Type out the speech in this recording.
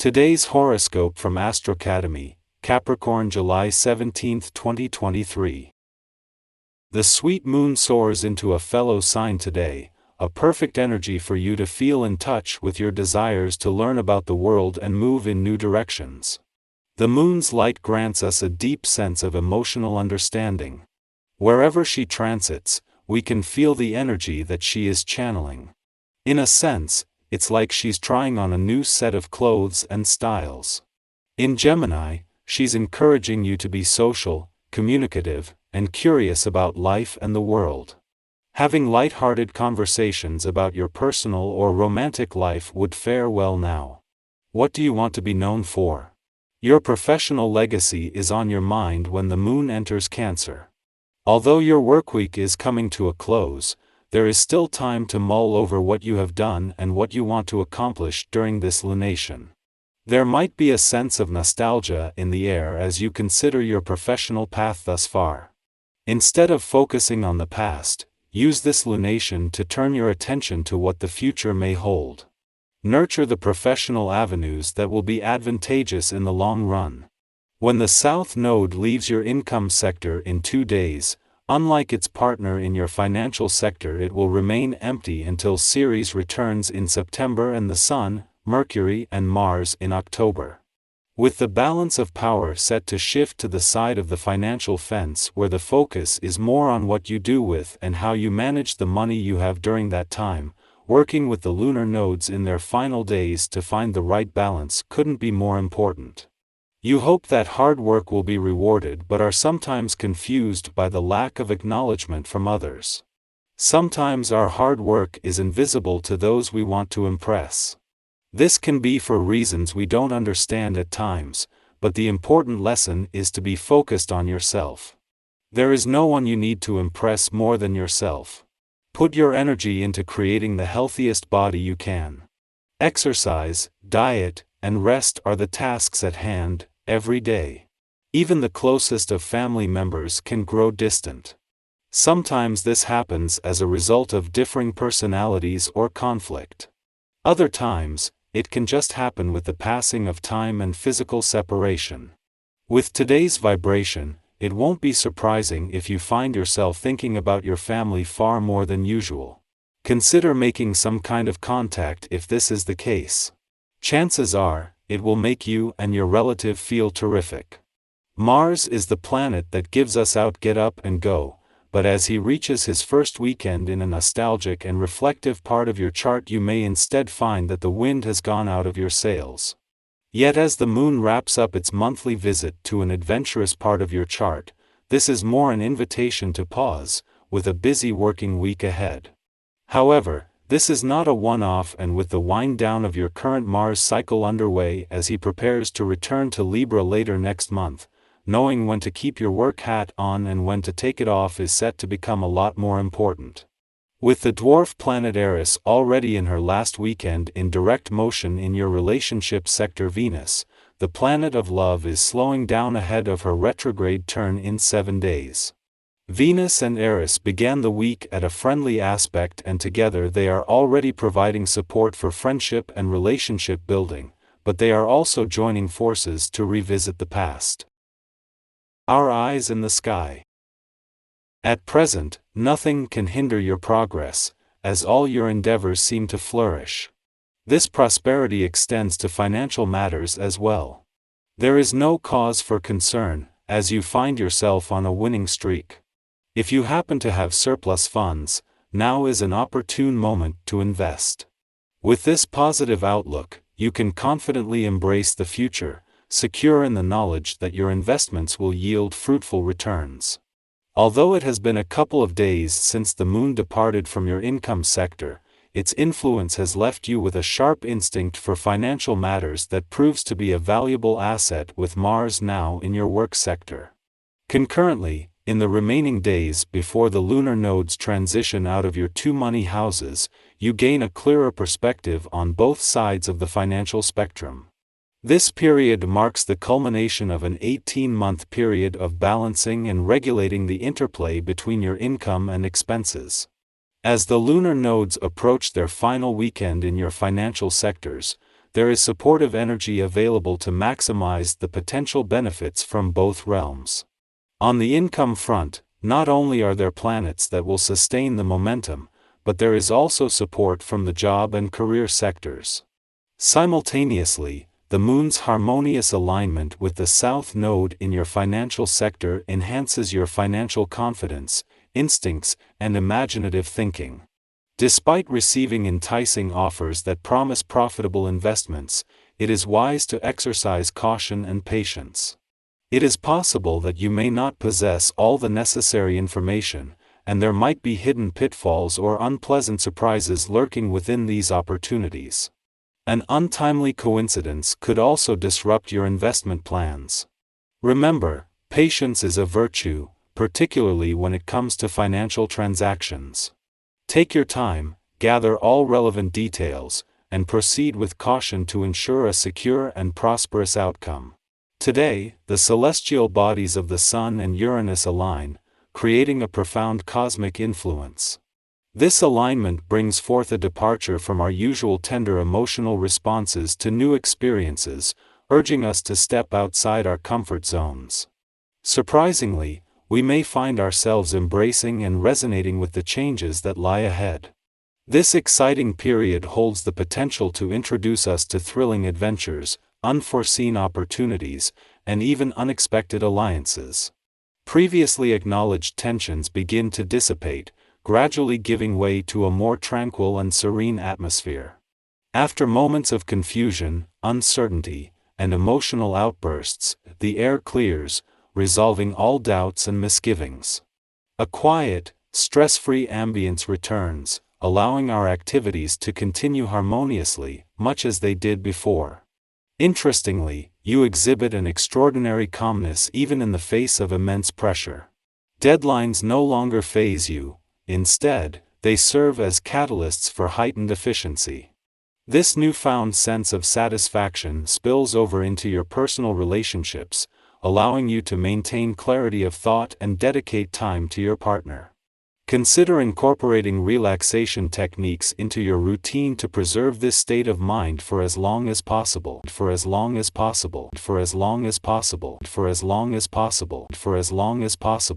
Today's horoscope from Astrocademy, Capricorn July 17, 2023. The sweet moon soars into a fellow sign today, a perfect energy for you to feel in touch with your desires to learn about the world and move in new directions. The moon's light grants us a deep sense of emotional understanding. Wherever she transits, we can feel the energy that she is channeling. In a sense, it's like she's trying on a new set of clothes and styles. In Gemini, she's encouraging you to be social, communicative, and curious about life and the world. Having light-hearted conversations about your personal or romantic life would fare well now. What do you want to be known for? Your professional legacy is on your mind when the moon enters Cancer. Although your workweek is coming to a close, there is still time to mull over what you have done and what you want to accomplish during this lunation. There might be a sense of nostalgia in the air as you consider your professional path thus far. Instead of focusing on the past, use this lunation to turn your attention to what the future may hold. Nurture the professional avenues that will be advantageous in the long run. When the South Node leaves your income sector in 2 days, unlike its partner in your financial sector, it will remain empty until Ceres returns in September and the Sun, Mercury and Mars in October. With the balance of power set to shift to the side of the financial fence where the focus is more on what you do with and how you manage the money you have during that time, working with the lunar nodes in their final days to find the right balance couldn't be more important. You hope that hard work will be rewarded but are sometimes confused by the lack of acknowledgement from others. Sometimes our hard work is invisible to those we want to impress. This can be for reasons we don't understand at times, but the important lesson is to be focused on yourself. There is no one you need to impress more than yourself. Put your energy into creating the healthiest body you can. Exercise, diet, and rest are the tasks at hand, every day. Even the closest of family members can grow distant. Sometimes this happens as a result of differing personalities or conflict. Other times, it can just happen with the passing of time and physical separation. With today's vibration, it won't be surprising if you find yourself thinking about your family far more than usual. Consider making some kind of contact if this is the case. Chances are, it will make you and your relative feel terrific. Mars is the planet that gives us out get up and go, but as he reaches his first weekend in a nostalgic and reflective part of your chart, you may instead find that the wind has gone out of your sails. Yet as the moon wraps up its monthly visit to an adventurous part of your chart, this is more an invitation to pause, with a busy working week ahead. However, this is not a one-off, and with the wind down of your current Mars cycle underway as he prepares to return to Libra later next month, knowing when to keep your work hat on and when to take it off is set to become a lot more important. With the dwarf planet Eris already in her last weekend in direct motion in your relationship sector, Venus, the planet of love, is slowing down ahead of her retrograde turn in 7 days. Venus and Eris began the week at a friendly aspect, and together they are already providing support for friendship and relationship building, but they are also joining forces to revisit the past. Our eyes in the sky. At present, nothing can hinder your progress, as all your endeavors seem to flourish. This prosperity extends to financial matters as well. There is no cause for concern, as you find yourself on a winning streak. If you happen to have surplus funds, now is an opportune moment to invest. With this positive outlook, you can confidently embrace the future, secure in the knowledge that your investments will yield fruitful returns. Although it has been a couple of days since the moon departed from your income sector, its influence has left you with a sharp instinct for financial matters that proves to be a valuable asset with Mars now in your work sector. Concurrently, in the remaining days before the lunar nodes transition out of your 2 money houses, you gain a clearer perspective on both sides of the financial spectrum. This period marks the culmination of an 18-month period of balancing and regulating the interplay between your income and expenses. As the lunar nodes approach their final weekend in your financial sectors, there is supportive energy available to maximize the potential benefits from both realms. On the income front, not only are there planets that will sustain the momentum, but there is also support from the job and career sectors. Simultaneously, the Moon's harmonious alignment with the South Node in your financial sector enhances your financial confidence, instincts, and imaginative thinking. Despite receiving enticing offers that promise profitable investments, it is wise to exercise caution and patience. It is possible that you may not possess all the necessary information, and there might be hidden pitfalls or unpleasant surprises lurking within these opportunities. An untimely coincidence could also disrupt your investment plans. Remember, patience is a virtue, particularly when it comes to financial transactions. Take your time, gather all relevant details, and proceed with caution to ensure a secure and prosperous outcome. Today, the celestial bodies of the Sun and Uranus align, creating a profound cosmic influence. This alignment brings forth a departure from our usual tender emotional responses to new experiences, urging us to step outside our comfort zones. Surprisingly, we may find ourselves embracing and resonating with the changes that lie ahead. This exciting period holds the potential to introduce us to thrilling adventures, unforeseen opportunities, and even unexpected alliances. Previously acknowledged tensions begin to dissipate, gradually giving way to a more tranquil and serene atmosphere. After moments of confusion, uncertainty, and emotional outbursts, the air clears, resolving all doubts and misgivings. A quiet, stress-free ambience returns, allowing our activities to continue harmoniously, much as they did before. Interestingly, you exhibit an extraordinary calmness even in the face of immense pressure. Deadlines no longer faze you. Instead, they serve as catalysts for heightened efficiency. This newfound sense of satisfaction spills over into your personal relationships, allowing you to maintain clarity of thought and dedicate time to your partner. Consider incorporating relaxation techniques into your routine to preserve this state of mind for as long as possible. For as long as possible. For as long as possible. For as long as possible. For as long as possible.